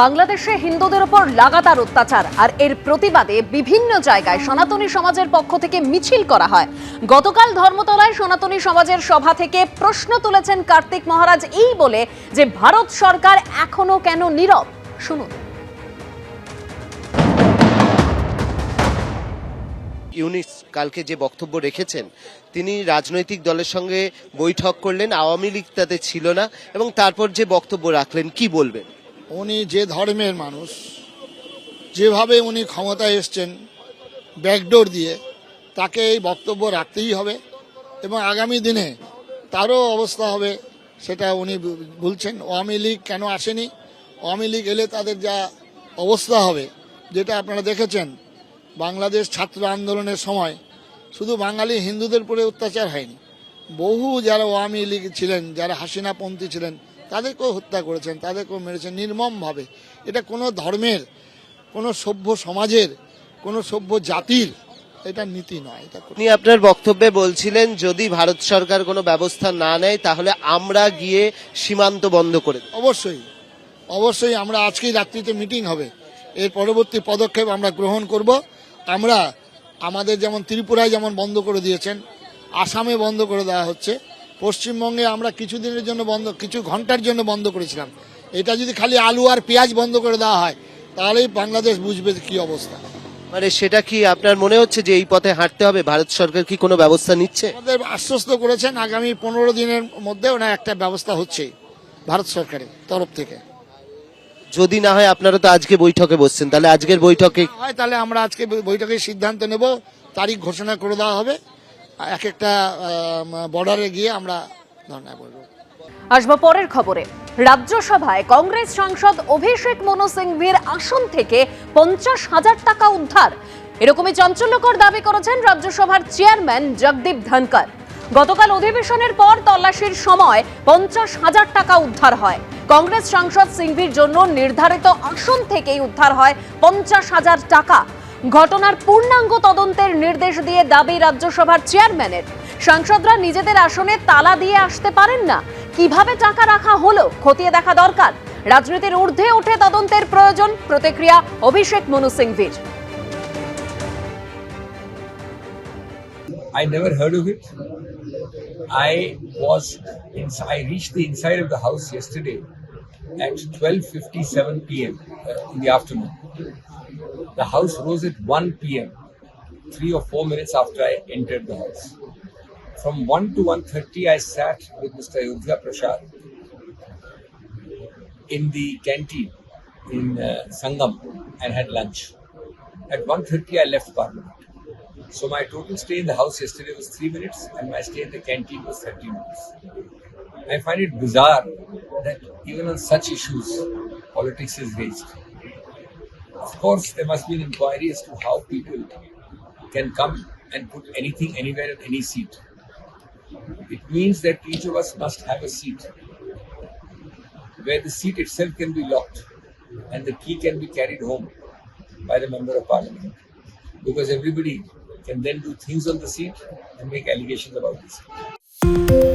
বাংলাদেশে হিন্দুদের উপর লাগাতার অত্যাচার আর এর প্রতিবাদে বিভিন্ন জায়গায় সনাতনী সমাজের পক্ষ থেকে মিছিল করা হয়। গতকাল ধর্মতলায় সনাতনী সমাজের সভা থেকে প্রশ্ন তুলেছেন কার্তিক মহারাজ এই বলে যে ভারত সরকার এখনো কেন নীরব। শুনুন। ইউনিস কালকে যে বক্তব্য রেখেছেন, তিনি রাজনৈতিক দলের সঙ্গে বৈঠক করলেন, আওয়ামী লীগ তাতে ছিল না, এবং তারপর যে বক্তব্য রাখলেন, কি বলবেন? উনি যে ধর্মের মানুষ, যেভাবে উনি ক্ষমতায় এসছেন ব্যাকডোর দিয়ে, তাকে এই বক্তব্য রাখতেই হবে এবং আগামী দিনে তারও অবস্থা হবে সেটা উনি বলছেন। আওয়ামী লীগ কেন আসেনি, আওয়ামী লীগ এলে তাদের যা অবস্থা হবে, যেটা আপনারা দেখেছেন বাংলাদেশ ছাত্র আন্দোলনের সময় শুধু বাঙালি হিন্দুদের উপরে অত্যাচার হয়নি, বহু যারা আওয়ামী লীগ ছিলেন, যারা হাসিনাপন্থী ছিলেন, তাদেরকেও হত্যা করেছেন, তাদেরকেও মেরেছেন নির্মমভাবে। এটা কোনো ধর্মের, কোনো সভ্য সমাজের, কোনো সভ্য জাতির এটা নীতি নয়। এটা আপনি আপনার বক্তব্যে বলছিলেন যদি ভারত সরকার কোনো ব্যবস্থা না নেয় তাহলে আমরা গিয়ে সীমান্ত বন্ধ করে দেব। অবশ্যই অবশ্যই আমরা আজকেই রাত্রিতে মিটিং হবে, এর পরবর্তী পদক্ষেপ আমরা গ্রহণ করব। আমরা আমাদের যেমন ত্রিপুরায় যেমন বন্ধ করে দিয়েছেন, আসামে বন্ধ করে দেওয়া হচ্ছে, পশ্চিমবঙ্গে আমরা কিছুদিনের জন্য বন্ধ, কিছু ঘন্টার জন্য বন্ধ করেছিলাম। এটা যদি খালি আলু আর পেঁয়াজ বন্ধ করে দেওয়া হয় তাহলেই বাংলাদেশ বুঝবে কি অবস্থা। মানে সেটা কি আপনার মনে হচ্ছে যে এই পথে হাঁটতে হবে? ভারত সরকার কি কোনো ব্যবস্থা নিচ্ছে? আমাদের আশ্বস্ত করেছেন আগামী 15 দিনের মধ্যে ওনার একটা ব্যবস্থা হচ্ছে ভারত সরকারের তরফ থেকে। যদি না হয়, আপনারা তো আজকে বৈঠকে বসছেন, তাহলে আজকের বৈঠকে হয় তাহলে আমরা আজকে বৈঠকে সিদ্ধান্ত নেব, তারিখ ঘোষণা করে দেওয়া হবে, এক একটা বর্ডারে গিয়ে আমরা ধর্ণা করব। আসবো পরের খবরে। রাজ্যসভায় কংগ্রেস সাংসদ অভিষেক মনু সিংভির আসন থেকে 50,000 টাকা উদ্ধার, এরকমই চাঞ্চল্যকর দাবি করেছেন রাজ্যসভার চেয়ারম্যান জগদীপ ধনকর। গতকাল অধিবেশনের পর তল্লাশির সময় 50,000 টাকা উদ্ধার হয়। কংগ্রেস সাংসদ সিংভির জন্য নির্ধারিত আসন থেকেই উদ্ধার হয় 50,000 টাকা। ঘটনার পূর্ণাঙ্গ তদন্তের নির্দেশ দিয়ে দাবি রাজ্যসভার চেয়ারম্যানের। সাংসদরা নিজেদের আসনে তালা দিয়ে আসতে পারেন না, কিভাবে টাকা রাখা হলো খতিয়ে দেখা দরকার। রাজনীতির ঊর্ধ্বে উঠে তদন্তের প্রয়োজন, প্রতিক্রিয়া Abhishek Manu সিংভির। I never heard of it. I reached the inside of the house yesterday at 12:57 p.m. In the afternoon. The house rose at 1 p.m., 3 or 4 minutes after I entered the house. From 1 to 1:30, I sat with Mr. Ayodhya Prasad in the canteen in Sangam and had lunch. At 1:30, I left Parliament. So my total stay in the house yesterday was 3 minutes and my stay in the canteen was 30 minutes. I find it bizarre that even on such issues, politics is raised. Of course, there must be an inquiry as to how people can come and put anything anywhere in any seat. It means that each of us must have a seat where the seat itself can be locked and the key can be carried home by the member of parliament, because everybody can then do things on the seat and make allegations about the seat.